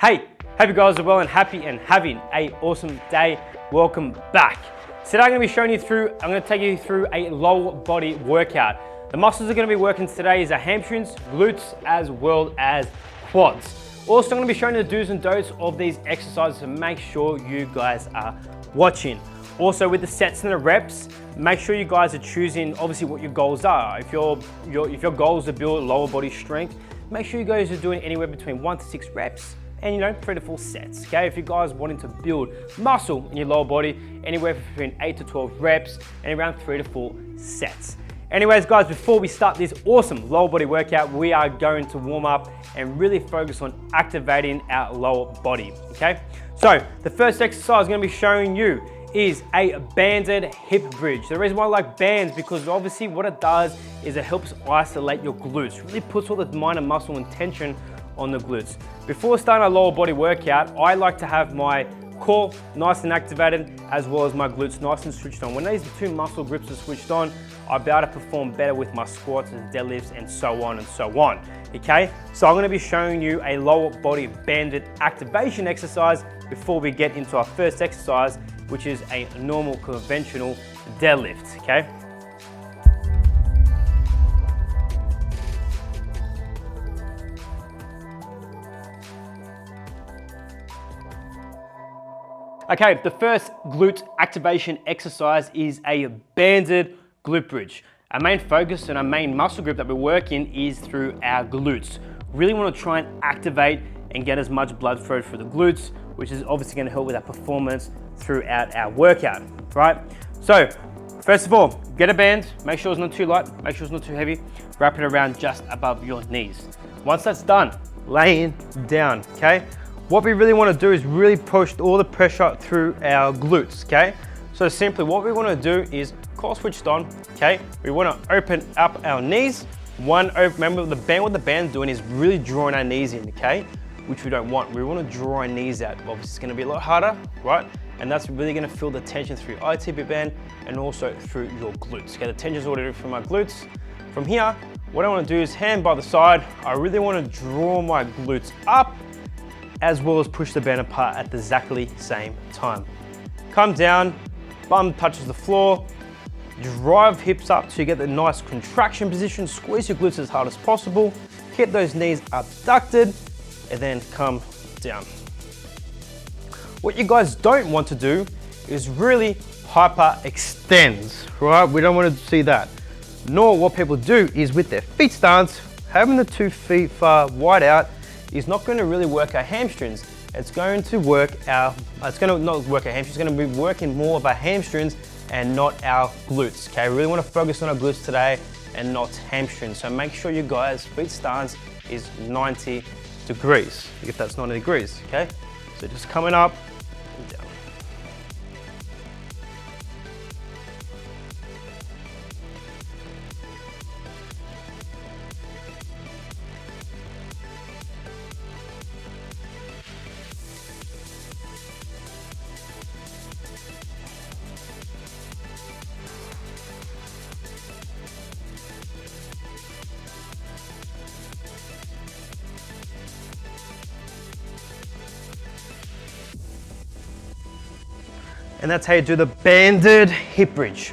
Hey, hope you guys are well and happy and having an awesome day. Welcome back. Today I'm going to be I'm going to take you through a lower body workout. The muscles are going to be working today is our hamstrings, glutes, as well as quads. Also, I'm going to be showing you the do's and don'ts of these exercises to make sure you guys are watching. Also, with the sets and the reps, make sure you guys are choosing obviously what your goals are. If your goal is to build lower body strength, make sure you guys are doing anywhere between 1 to 6 reps and 3 to 4 sets, okay? If you guys wanting to build muscle in your lower body, anywhere between 8 to 12 reps and around 3 to 4 sets. Anyways, guys, before we start this awesome lower body workout, we are going to warm up and really focus on activating our lower body, okay? So the first exercise I'm gonna be showing you is a banded hip bridge. The reason why I like bands, because obviously what it does is it helps isolate your glutes, really puts all the minor muscle and tension on the glutes. Before starting a lower body workout, I like to have my core nice and activated, as well as my glutes nice and switched on. When these two muscle grips are switched on, I'll be able to perform better with my squats and deadlifts and so on and so on, okay? So I'm gonna be showing you a lower body banded activation exercise before we get into our first exercise, which is a normal conventional deadlift, okay? Okay, the first glute activation exercise is a banded glute bridge. Our main focus and our main muscle group that we're working is through our glutes. Really want to try and activate and get as much blood flow through the glutes, which is obviously going to help with our performance throughout our workout, right? So, first of all, get a band, make sure it's not too light, make sure it's not too heavy, wrap it around just above your knees. Once that's done, laying down, okay? What we really want to do is really push all the pressure through our glutes, okay? So simply what we want to do is core switched on, okay? We want to open up our knees. Remember the band, what the band's doing is really drawing our knees in, okay? Which we don't want. We want to draw our knees out. Obviously it's going to be a lot harder, right? And that's really going to feel the tension through your ITB band and also through your glutes. Okay, the tension's already through my glutes. From here, what I want to do is hand by the side. I really want to draw my glutes up, as well as push the band apart at the exactly same time. Come down, bum touches the floor, drive hips up so you get the nice contraction position, squeeze your glutes as hard as possible, keep those knees abducted, and then come down. What you guys don't want to do is really hyper extend, right? We don't want to see that. Nor what people do is with their feet stance, having the 2 feet far wide out, is not going to really work our hamstrings. It's going to not work our hamstrings, it's going to be working more of our hamstrings and not our glutes, okay? We really want to focus on our glutes today and not hamstrings. So make sure you guys' feet stance is 90 degrees, if that's 90 degrees, okay? So just coming up and down. And that's how you do the banded hip bridge.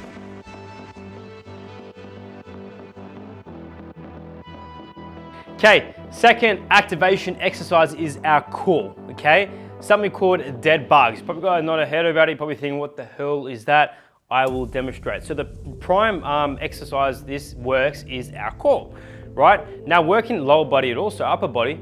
Okay, second activation exercise is our core, okay? Something called dead bugs. Probably guys not ahead about it, probably thinking, what the hell is that? I will demonstrate. So the prime exercise this works is our core, right? Now working lower body and also upper body,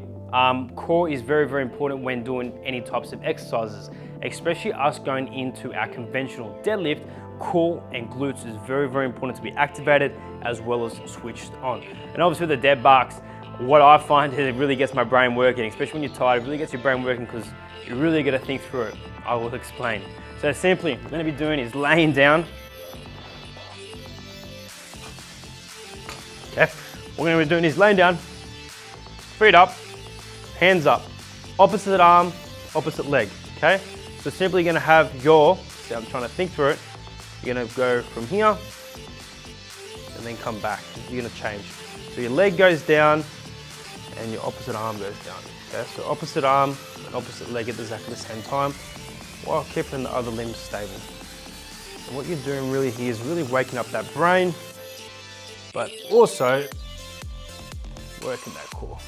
core is very, very important when doing any types of exercises, especially us going into our conventional deadlift. Core and glutes is very, very important to be activated as well as switched on. And obviously with the dead bugs, what I find is it really gets my brain working, especially when you're tired, it really gets your brain working because you really got to think through it. I will explain. So simply, what I'm going to be doing is laying down. Okay, what we're going to be doing is laying down, feet up, hands up, opposite arm, opposite leg, okay? So simply you're gonna have see, I'm trying to think through it. You're gonna go from here and then come back. You're gonna change. So your leg goes down and your opposite arm goes down. Okay, so opposite arm and opposite leg at exactly the same time, while keeping the other limb stable. And what you're doing really here is really waking up that brain, but also working that core.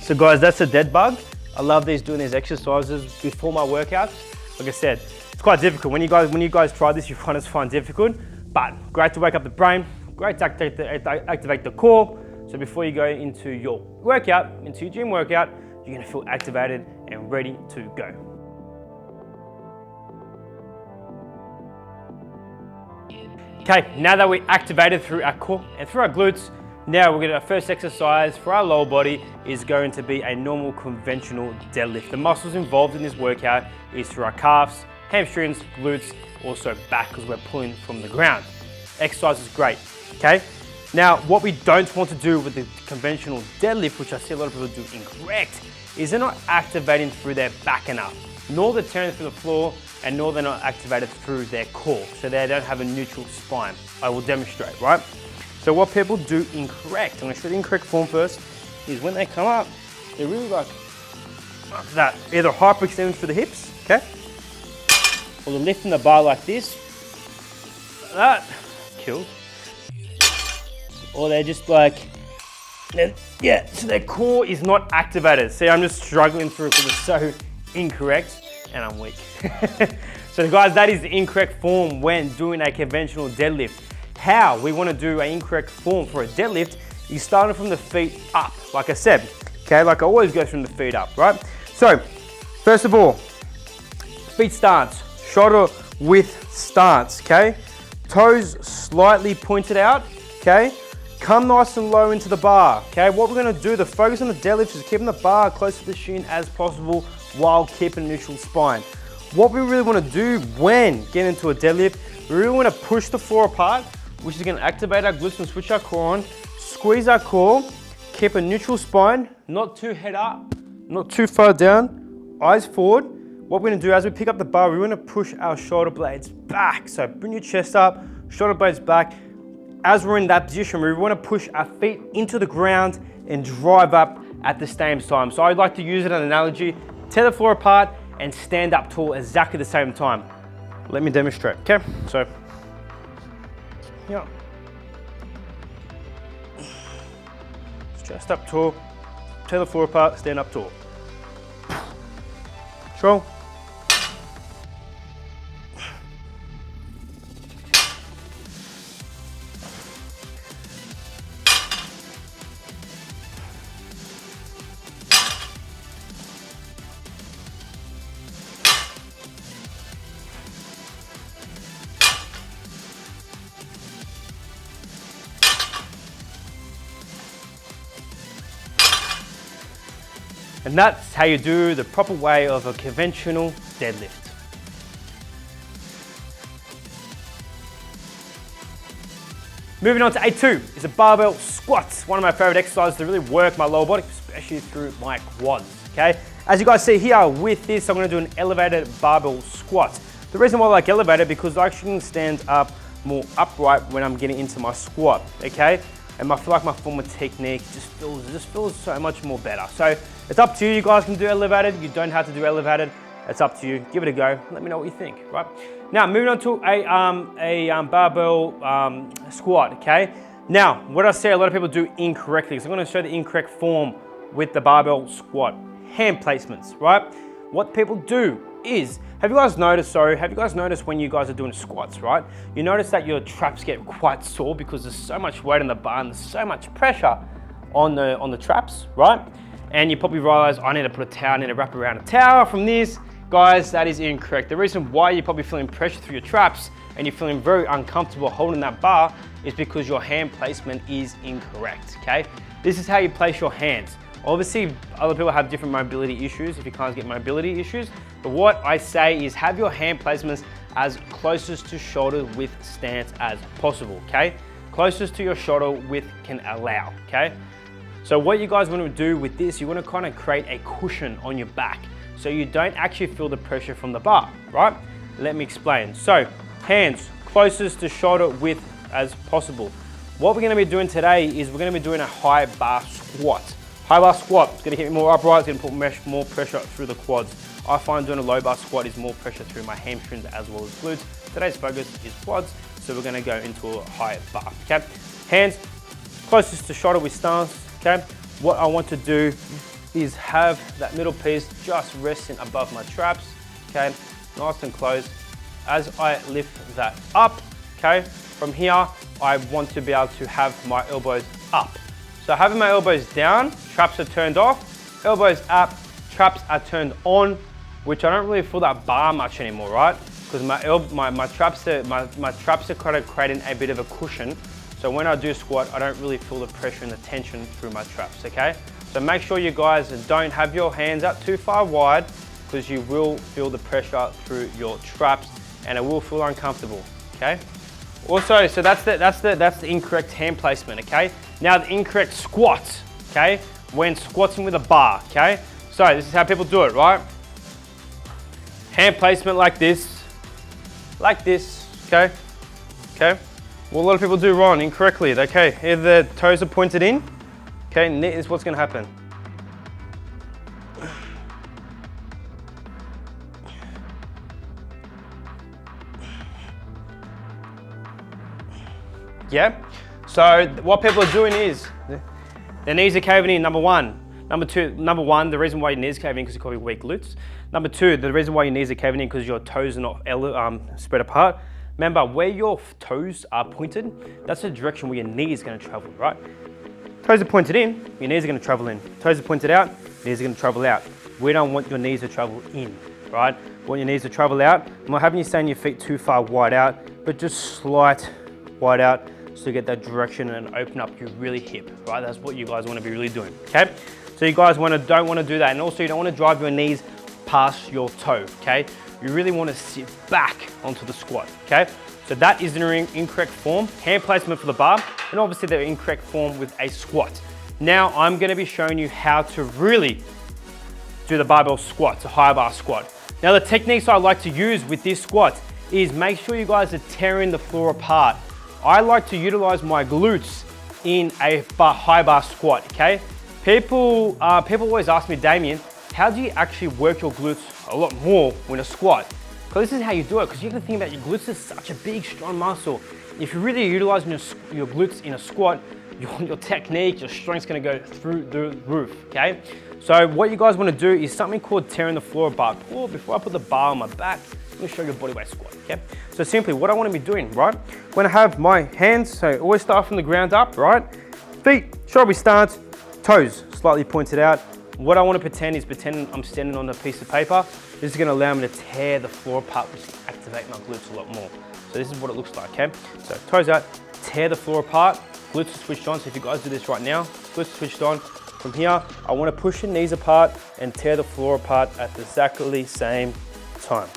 So guys, that's a dead bug. I love doing these exercises before my workouts. Like I said, it's quite difficult. When you guys try this, you find it's difficult, but great to wake up the brain, great to activate the core. So before you go into your workout, into your gym workout, you're gonna feel activated and ready to go. Okay, now that we're activated through our core and through our glutes, now we're gonna, our first exercise for our lower body is going to be a normal conventional deadlift. The muscles involved in this workout is through our calves, hamstrings, glutes, also back because we're pulling from the ground. Exercise is great, okay? Now, what we don't want to do with the conventional deadlift, which I see a lot of people do incorrect, is they're not activating through their back enough, nor they're turning through the floor, and nor they're not activated through their core, so they don't have a neutral spine. I will demonstrate, right? So what people do incorrect, I'm gonna show you the incorrect form first, is when they come up, they're really like that, either hyperextending through the hips, okay? Or they're lifting the bar like this, like that, killed. Or they're just like, yeah, so their core is not activated. See, I'm just struggling through it because it's so incorrect and I'm weak. So guys, that is the incorrect form when doing a conventional deadlift. How we want to do an incorrect form for a deadlift is starting from the feet up, like I said, okay? Like I always go from the feet up, right? So, first of all, feet stance, shoulder width stance, okay? Toes slightly pointed out, okay? Come nice and low into the bar, okay? What we're gonna do, the focus on the deadlift is keeping the bar close to the shin as possible while keeping a neutral spine. What we really wanna do when getting into a deadlift, we really wanna push the floor apart, which is gonna activate our glutes and switch our core on, squeeze our core, keep a neutral spine, not too head up, not too far down, eyes forward. What we're gonna do as we pick up the bar, we wanna push our shoulder blades back. So bring your chest up, shoulder blades back. As we're in that position, we wanna push our feet into the ground and drive up at the same time. So I'd like to use it as an analogy, tear the floor apart and stand up tall exactly the same time. Let me demonstrate, okay? So, yeah. Chest up tall, tear the floor apart, stand up tall. Control. And that's how you do the proper way of a conventional deadlift. Moving on to A2, is a barbell squats. One of my favorite exercises to really work my lower body, especially through my quads, okay? As you guys see here with this, I'm gonna do an elevated barbell squat. The reason why I like elevated because I actually can stand up more upright when I'm getting into my squat, okay? And I feel like my form of technique just feels so much more better. So it's up to you. You guys can do elevated. You don't have to do elevated. It's up to you. Give it a go. Let me know what you think, right? Now, moving on to a barbell squat, okay? Now, what I see a lot of people do incorrectly, so I'm gonna show the incorrect form with the barbell squat. Hand placements, right? What people do is, have you guys noticed when you guys are doing squats, right? You notice that your traps get quite sore because there's so much weight on the bar and there's so much pressure on the traps, right? And you probably realize, I need to put a towel, I need to wrap around a towel from this. Guys, that is incorrect. The reason why you're probably feeling pressure through your traps and you're feeling very uncomfortable holding that bar is because your hand placement is incorrect, okay? This is how you place your hands. Obviously, other people have different mobility issues if you can't get mobility issues, but what I say is have your hand placements as closest to shoulder width stance as possible, okay? Closest to your shoulder width can allow, okay? So what you guys want to do with this, you want to kind of create a cushion on your back so you don't actually feel the pressure from the bar, right? Let me explain. So hands closest to shoulder width as possible. What we're going to be doing today is we're going to be doing a high bar squat. High bar squat, it's going to keep me more upright, it's going to put more pressure through the quads. I find doing a low bar squat is more pressure through my hamstrings as well as glutes. Today's focus is quads, so we're going to go into a high bar, okay? Hands closest to shoulder width stance, okay? What I want to do is have that middle piece just resting above my traps, okay? Nice and close. As I lift that up, okay? From here, I want to be able to have my elbows up. So having my elbows down, traps are turned off, elbows up, traps are turned on, which I don't really feel that bar much anymore, right? Because my traps are kind of creating a bit of a cushion. So when I do squat, I don't really feel the pressure and the tension through my traps, okay? So make sure you guys don't have your hands up too far wide because you will feel the pressure through your traps and it will feel uncomfortable, okay? Also, so that's the incorrect hand placement, okay? Now the incorrect squat, okay? When squatting with a bar, okay? So this is how people do it, right? Hand placement like this, okay? Okay? What a lot of people do wrong, incorrectly, okay? Either the toes are pointed in, okay? And this is what's gonna happen. Yeah? So what people are doing is, their knees are caving in, number one. Number one, the reason why your knees are caving in because you've got weak glutes. Number two, the reason why your knees are caving in because your toes are not spread apart. Remember, where your toes are pointed, that's the direction where your knee is going to travel, right? Toes are pointed in, your knees are going to travel in. Toes are pointed out, knees are going to travel out. We don't want your knees to travel in, right? We want your knees to travel out. I'm not having you stand your feet too far wide out, but just slight wide out so you get that direction and open up your really hip, right? That's what you guys want to be really doing, okay? So you guys don't want to do that. And also you don't want to drive your knees past your toe, okay? You really want to sit back onto the squat, okay? So that is the incorrect form, hand placement for the bar, and obviously the incorrect form with a squat. Now I'm going to be showing you how to really do the barbell squat, a high bar squat. Now the techniques I like to use with this squat is make sure you guys are tearing the floor apart. I like to utilize my glutes in a high bar squat, okay? People always ask me, Damien, how do you actually work your glutes a lot more when a squat? Because this is how you do it, because you have to think about your glutes is such a big, strong muscle. If you're really utilizing your glutes in a squat, your technique, your strength's gonna go through the roof, okay? So what you guys wanna do is something called tearing the floor apart. Before I put the bar on my back, I'm gonna show you a bodyweight squat, okay? So simply what I wanna be doing, right? I'm gonna have my hands, so always start from the ground up, right? Feet, shoulder width stance, toes slightly pointed out. What I want to pretend I'm standing on a piece of paper. This is going to allow me to tear the floor apart, which can activate my glutes a lot more. So this is what it looks like, okay? So toes out, tear the floor apart, glutes are switched on. So if you guys do this right now, glutes are switched on. From here, I want to push your knees apart and tear the floor apart at the exactly same time.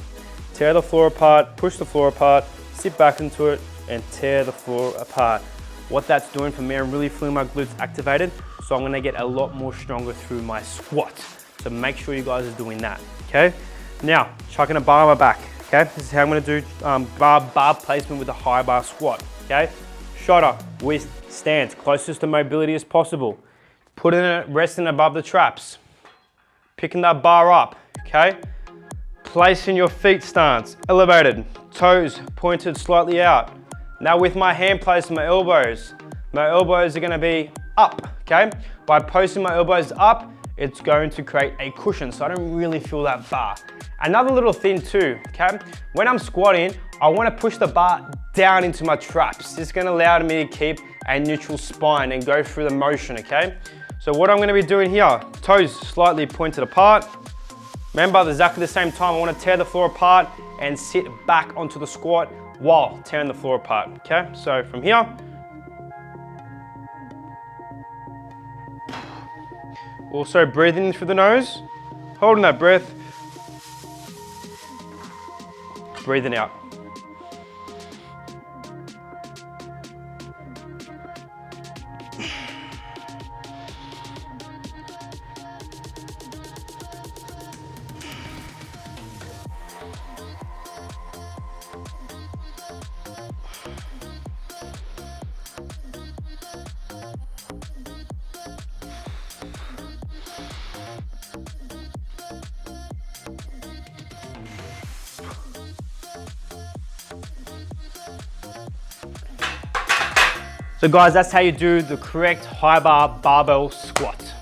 Tear the floor apart, push the floor apart, sit back into it and tear the floor apart. What that's doing for me, I'm really feeling my glutes activated, so I'm gonna get a lot more stronger through my squat. So make sure you guys are doing that, okay? Now, chucking a bar on my back, okay? This is how I'm gonna do bar placement with a high bar squat, okay? Shoulder width stance, closest to mobility as possible. Putting it, resting above the traps. Picking that bar up, okay? Placing your feet stance, elevated, toes pointed slightly out. Now with my hand placement, my elbows are gonna be up, okay? By posting my elbows up, it's going to create a cushion, so I don't really feel that bar. Another little thing too, okay? When I'm squatting, I wanna push the bar down into my traps. This is gonna allow me to keep a neutral spine and go through the motion, okay? So what I'm gonna be doing here, toes slightly pointed apart. Remember, at exactly the same time, I wanna tear the floor apart and sit back onto the squat while tearing the floor apart, okay? So from here, also breathing in through the nose, holding that breath, breathing out, So guys, that's how you do the correct high bar barbell squat.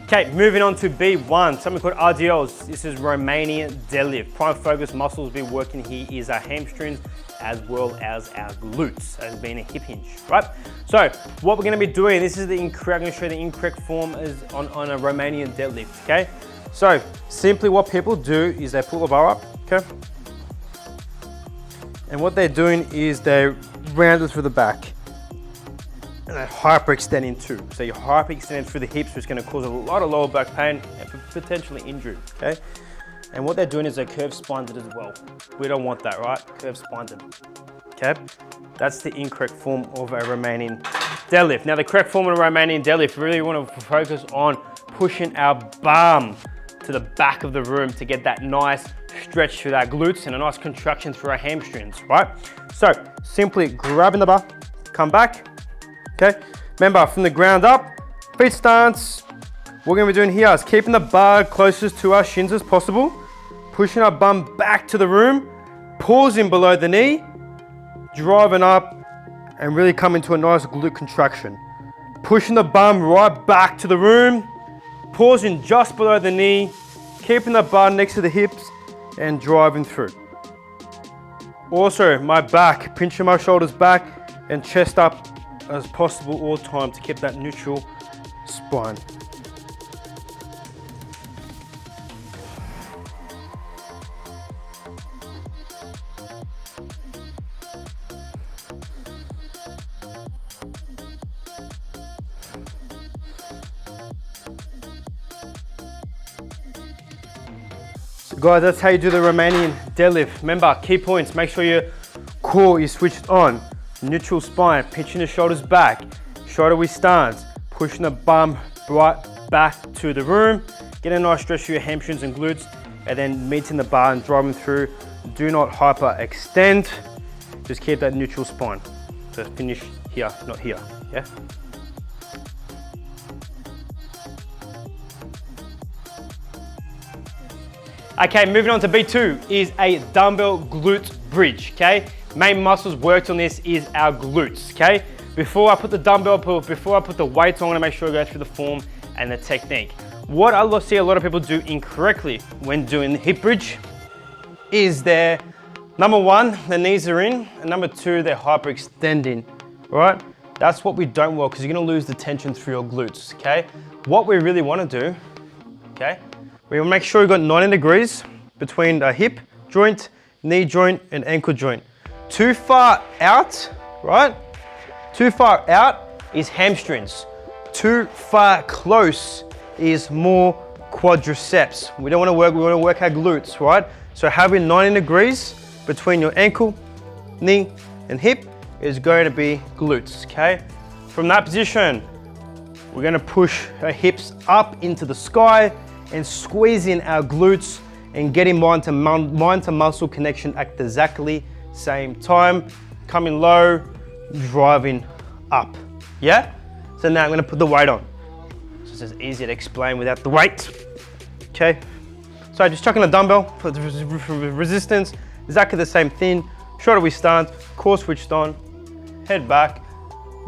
Okay, moving on to B1, something called RDLs. This is Romanian deadlift. Prime focus muscles we're working here is our hamstrings as well as our glutes, as being a hip hinge, right? So what we're gonna be doing, this is the incorrect, I'm gonna show you the incorrect form is on a Romanian deadlift, okay? So simply what people do is they pull the bar up, okay? And what they're doing is they round it through the back. And then hyperextending too. So you're hyperextending through the hips, which is going to cause a lot of lower back pain and potentially injury, okay? And what they're doing is they're curve spined as well. We don't want that, right? Curve spined, okay? That's the incorrect form of a Romanian deadlift. Now the correct form of a Romanian deadlift, we really want to focus on pushing our bum to the back of the room to get that nice stretch through our glutes and a nice contraction through our hamstrings, right? So simply grabbing the bar, come back, okay? Remember, from the ground up, feet stance. What we're gonna be doing here is keeping the bar closest to our shins as possible, pushing our bum back to the room, pausing below the knee, driving up, and really coming to a nice glute contraction. Pushing the bum right back to the room, pausing just below the knee, keeping the bar next to the hips, and driving through. Also, my back, pinching my shoulders back and chest up as possible all the time to keep that neutral spine. So guys, that's how you do the Romanian deadlift. Remember, key points, make sure your core is switched on. Neutral spine, pinching the shoulders back, shoulder width stance, pushing the bum right back to the room, getting a nice stretch through your hamstrings and glutes, and then meeting the bar and driving through. Do not hyperextend, just keep that neutral spine. So finish here, not here, yeah? Okay, moving on to B2 is a dumbbell glute bridge, okay? Main muscles worked on this is our glutes, okay? Before I put the dumbbell, before I put the weights on, I'm gonna make sure I go through the form and the technique. What I see a lot of people do incorrectly when doing the hip bridge is number one, the knees are in, and number two, they're hyperextending, right? That's what we don't want, because you're gonna lose the tension through your glutes, okay? What we really wanna do, okay? We wanna make sure we've got 90 degrees between the hip joint, knee joint, and ankle joint. Too far out, right? Too far out is hamstrings. Too far close is more quadriceps. We want to work our glutes, right? So having 90 degrees between your ankle, knee, and hip is going to be glutes, okay? From that position, we're gonna push our hips up into the sky and squeeze in our glutes and getting mind to muscle connection at exactly same time, coming low, driving up, yeah? So now I'm gonna put the weight on. So it's just easier to explain without the weight, okay? So just chucking a dumbbell for the resistance, exactly the same thing, shoulder width stance, core switched on, head back,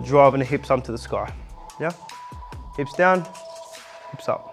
driving the hips up to the sky, yeah? Hips down, hips up.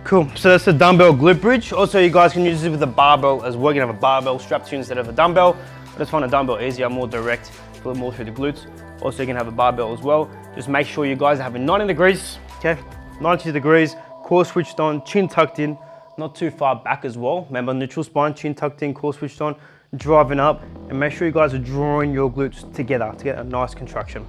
Cool, so that's the dumbbell glute bridge. Also, you guys can use this with a barbell as well. You can have a barbell strapped to you instead of a dumbbell. I just find a dumbbell easier, more direct, a little more through the glutes. Also, you can have a barbell as well. Just make sure you guys are having 90 degrees, okay? 90 degrees, core switched on, chin tucked in, not too far back as well. Remember, neutral spine, chin tucked in, core switched on, driving up, and make sure you guys are drawing your glutes together to get a nice contraction.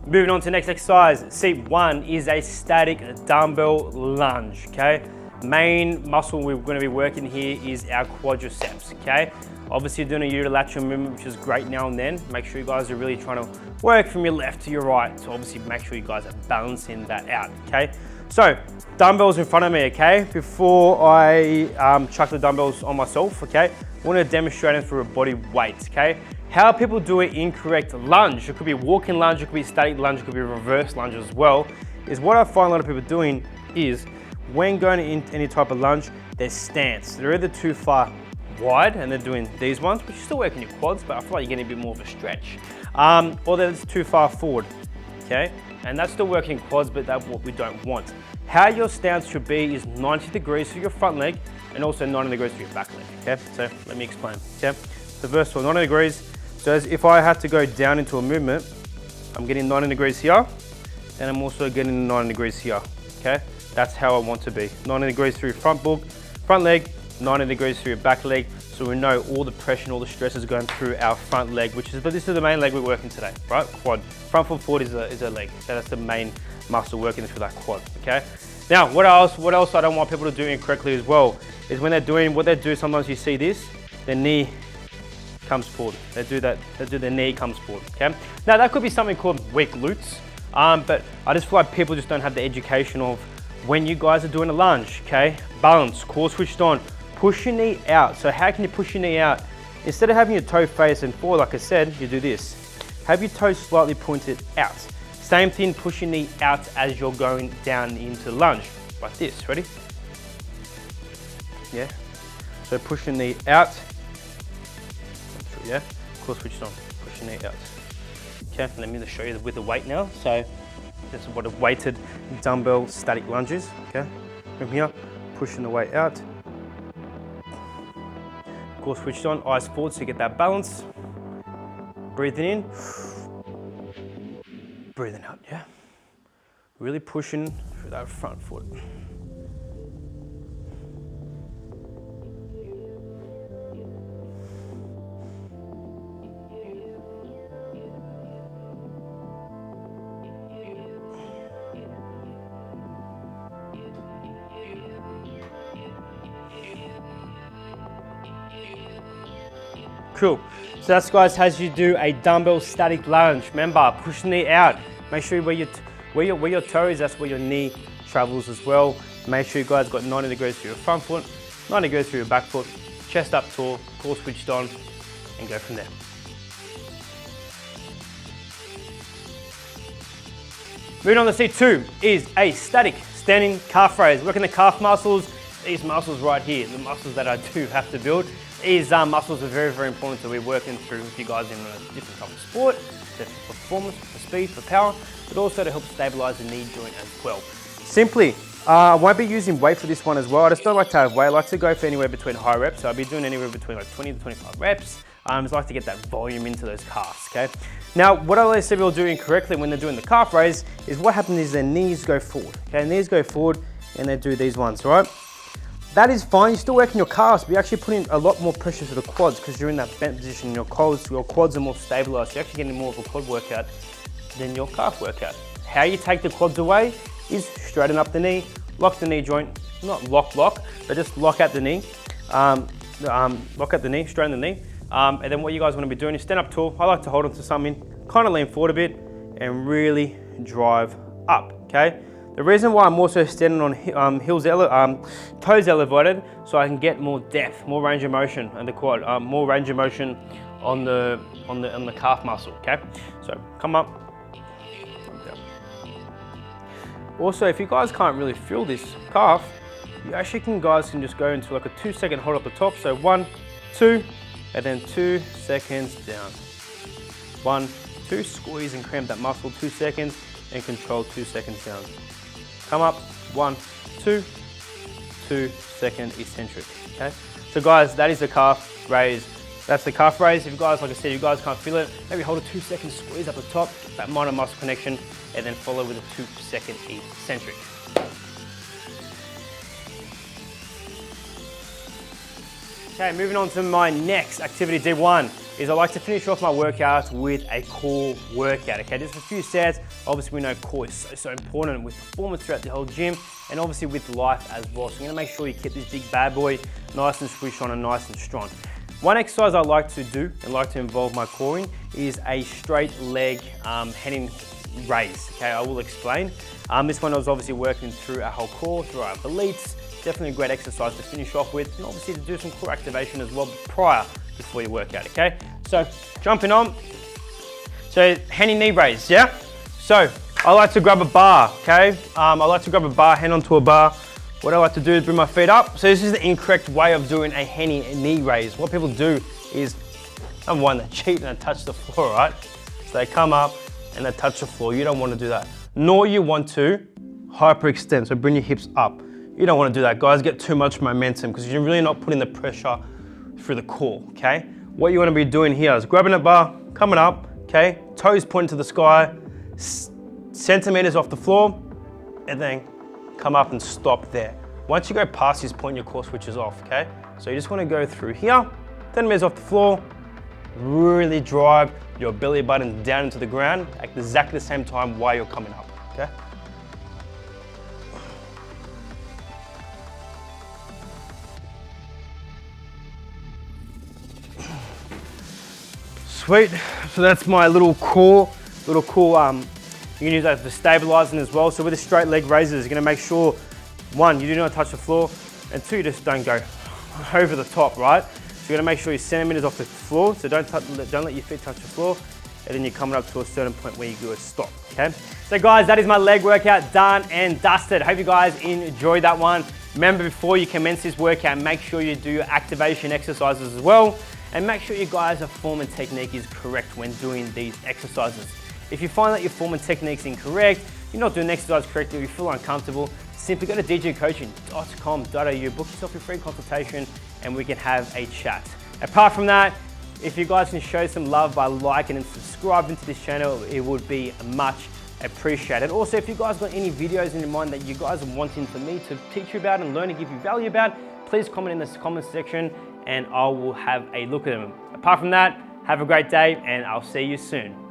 Moving on to the next exercise, C1 is a static dumbbell lunge, okay? Main muscle we're gonna be working here is our quadriceps, okay? Obviously you're doing a unilateral movement, which is great now and then. Make sure you guys are really trying to work from your left to your right. So obviously make sure you guys are balancing that out, okay? So dumbbells in front of me, okay? Before I chuck the dumbbells on myself, okay? I want to demonstrate it through a body weight, okay? How people do an incorrect lunge, it could be a walking lunge, it could be a static lunge, it could be a reverse lunge as well, is what I find a lot of people doing is when going into any type of lunge, their stance. They're either too far wide and they're doing these ones, which is still working your quads, but I feel like you're getting a bit more of a stretch. Or they're too far forward, okay? And that's still working quads, but that's what we don't want. How your stance should be is 90 degrees for your front leg and also 90 degrees for your back leg, okay? So let me explain, okay? So first of all, 90 degrees. So as if I had to go down into a movement, I'm getting 90 degrees here, and I'm also getting 90 degrees here, okay? That's how I want to be. 90 degrees through front leg, 90 degrees through your back leg, so we know all the pressure and all the stress is going through our front leg, but this is the main leg we're working today, right? Quad. Front foot forward is a leg, so that's the main muscle working through that quad, okay? Now, what else I don't want people to do incorrectly as well, is when they're doing, what they do, sometimes you see this, their knee comes forward. They do their knee comes forward, okay? Now that could be something called weak glutes, but I just feel like people just don't have the education of when you guys are doing a lunge, okay? Balance, core switched on, push your knee out. So how can you push your knee out? Instead of having your toe facing forward, like I said, you do this. Have your toes slightly pointed out. Same thing, push your knee out as you're going down into lunge, like this, ready? Yeah, so push your knee out. Yeah, core switched on, push your knee out. Okay, let me just show you with the weight now. So this is what a weighted dumbbell static lunge is, okay? From here, pushing the weight out. Core switched on, eyes forward so you get that balance. Breathing in, breathing out, yeah? Really pushing through that front foot. Cool. So that's, guys, as you do a dumbbell static lunge. Remember, push the knee out. Make sure where your toe is, that's where your knee travels as well. Make sure you guys got 90 degrees for your front foot, 90 degrees for your back foot, chest up tall, core switched on, and go from there. Moving on to C2 is a static standing calf raise. Working the calf muscles, these muscles right here, the muscles that I do have to build. These muscles are very, very important to be working through with you guys in a different type of sport, for performance, for speed, for power, but also to help stabilize the knee joint as well. Simply, I won't be using weight for this one as well. I just don't like to have weight. I like to go for anywhere between high reps. So I'll be doing anywhere between like 20 to 25 reps. I just like to get that volume into those calves, okay? Now, what I always see people do incorrectly when they're doing the calf raise is what happens is their knees go forward, okay? Knees go forward and they do these ones, right? That is fine, you're still working your calves, but you're actually putting a lot more pressure to the quads because you're in that bent position. Your quads are more stabilized. You're actually getting more of a quad workout than your calf workout. How you take the quads away is straighten up the knee, lock the knee joint, not lock, but just lock out the knee, lock out the knee, straighten the knee. And then what you guys want to be doing is stand up tall. I like to hold onto something, kind of lean forward a bit and really drive up, okay? The reason why I'm also standing on toes elevated, so I can get more depth, more range of motion in the quad, more range of motion on the calf muscle, okay? So come up, come down. Also, if you guys can't really feel this calf, you actually guys can just go into like a 2-second hold up the top. So 1, 2, and then 2 seconds down. 1, 2, squeeze and cramp that muscle, 2 seconds, and control 2 seconds down. Come up, 1, 2, 2 second eccentric, okay? So guys, that is the calf raise. That's the calf raise. If you guys, like I said, you guys can't feel it, maybe hold a 2 second squeeze up the top, that minor muscle connection, and then follow with a 2 second eccentric. Okay, moving on to my next activity, D1, is I like to finish off my workout with a core workout, okay? Just a few sets. Obviously, we know core is so important with performance throughout the whole gym and obviously with life as well. So you're gonna make sure you keep this big bad boy nice and switched on and nice and strong. One exercise I like to do and like to involve my coring is a straight leg hand raise. Okay, I will explain. This one I was obviously working through our whole core, through our obliques. Definitely a great exercise to finish off with, and obviously to do some core activation as well before your workout, okay? So, jumping on. So, hand knee raise, yeah? So, I like to grab a bar, okay? I like to grab a bar, hand onto a bar. What I like to do is bring my feet up. So this is the incorrect way of doing a knee raise. What people do is, number one, they cheat and they touch the floor, right? So they come up and they touch the floor. You don't want to do that. Nor you want to hyperextend, so bring your hips up. You don't want to do that, guys. Get too much momentum because you're really not putting the pressure through the core, okay? What you want to be doing here is grabbing a bar, coming up, okay? Toes pointing to the sky, centimeters off the floor, and then come up and stop there. Once you go past this point, your core switches off, okay? So you just want to go through here, 10 meters off the floor, really drive your belly button down into the ground at exactly the same time while you're coming up, okay? Sweet, so that's my little core, you can use that for stabilizing as well. So with the straight leg raises, you're gonna make sure, one, you do not touch the floor, and two, you just don't go over the top, right? So you're gonna make sure you're centimeters off the floor, so don't let your feet touch the floor, and then you're coming up to a certain point where you do a stop, okay? So guys, that is my leg workout done and dusted. Hope you guys enjoyed that one. Remember, before you commence this workout, make sure you do your activation exercises as well, and make sure you guys' form and technique is correct when doing these exercises. If you find that your form and technique is incorrect, you're not doing the exercise correctly, or you feel uncomfortable, simply go to djcoaching.com.au, book yourself a free consultation, and we can have a chat. Apart from that, if you guys can show some love by liking and subscribing to this channel, it would be much appreciated. Also, if you guys got any videos in your mind that you guys are wanting for me to teach you about and learn and give you value about, please comment in the comment section and I will have a look at them. Apart from that, have a great day and I'll see you soon.